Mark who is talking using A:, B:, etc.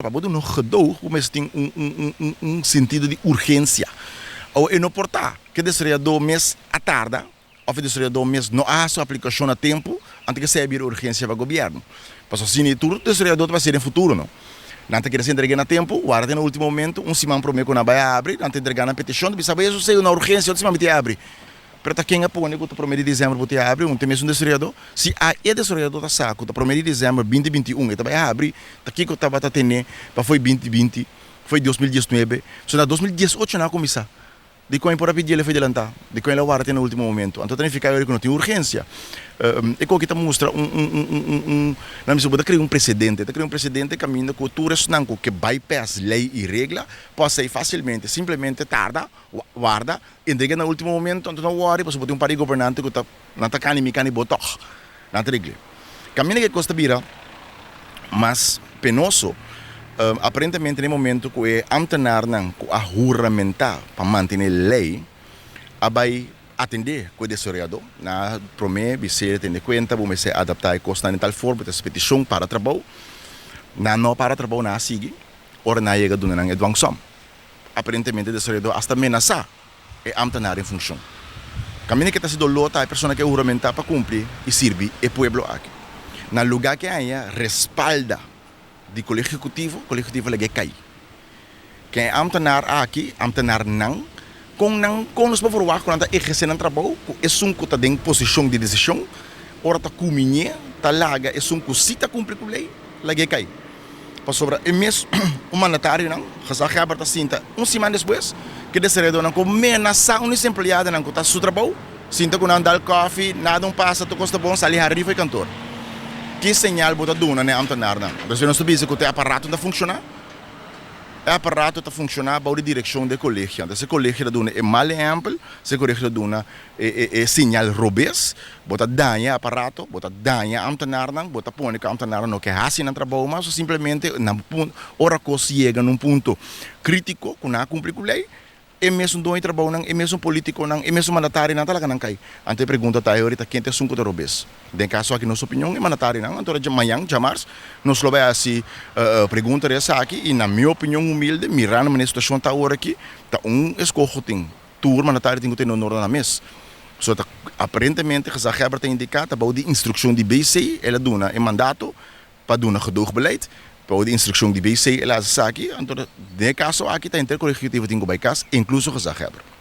A: Para poder no gedoog, mas tem sentido de urgência. Ou é não portar, que seria do mês à tarde, ou seria do mês não há sua aplicação a tempo, antes que seja urgência para o governo. Para assim, tudo seria do vai ser em futuro, não? Não tem que se entregar a tempo, guarda no último momento, semana promete que não vai abrir, não tem que entregar na petição, de saber isso sei na urgência, outra semana vai abrir. Pero quem é põe que promete de dezembro vai abrir, tem mês desoriador. Se a desoriador tá saco, tá promete de dezembro 2021, ele vai abrir, tá aqui que estava tá tendo, para foi 2020, foi 2019, so na 2018 não começar. De quando por pedir ele foi adelantar, de quando ele guarda no último momento. Então tem que ficar que não tem urgência. E que está mostra não me pode criar precedente, criar precedente caminho que tu não que bypass lei e regra pode sair facilmente, simplesmente tarda, guarda, entrega no último momento, então não worry, você pode um par de governante que não está cani botar, não tem regra. Caminho que custa vira, mas penoso. Aparentemente no momento que o ambtenaar não a juramentar para manter a lei, vai atender com o desoriador, na promete ser tendo conta, vamos se adaptar a costa de tal forma, essa petição para trabalho, não para trabalho na sigue, ora na chega do não edwangsom. Aparentemente o desoriador hasta ameaçar o ambtenaar em função. Caminho que está sendo lota a pessoa que juramentar para cumprir e servir o pueblo aqui. Na lugar que há respalda de colégio executivo lagi cai. Quem ambtenaar aqui, ambtenaar não, com nos verwacht quando está exercendo trabalho, é que está em posição de decisão, ora está cominha, está larga, é que se está cumprir com a lei, lagi cai. Para sobre é mesmo humanitário não, que a aberta cinta, semana depois, que desceredo não com ameaçar empregado não que está seu trabalho, cinta com não dar café, nada passa, tu custa bom salir hari foi cantor. Que señal bota duna ne ambtenaar não? Você não sabe se o aparato está funcionando? O aparato está funcionando para a direção do colégio. Então, se o colégio da duna é mal amplo, se o colégio da duna é sinal robês, bota danha aparato, bota danha ambtenaar não, bota põe que ambtenaar não quer assim no trabalho, mas simplesmente na hora que chega num ponto crítico, que não cumpre com a lei, é mesmo dono de trabalho não, é mesmo político não, é mesmo mandatário não, talaga não cai. Ante pergunta tá ahorita quem tem sunco de robês. De caso aqui nossa opinião é mandatário não, então de manhã, de março, nós lo vai assim pergunta essa aqui e na minha opinião humilde, mirando na situação tá hora aqui, tá escolho tem, tour mandatário tem que ter no norte na mesa. So tá aparentemente que a Gebra tem indicado para de instrução de BC, ela dona é mandato para dona gedoogbeleid. Para a instrução de BC, ela sabe aqui, então, de caso aqui, está intercoletivo, tem que incluso a Gebra.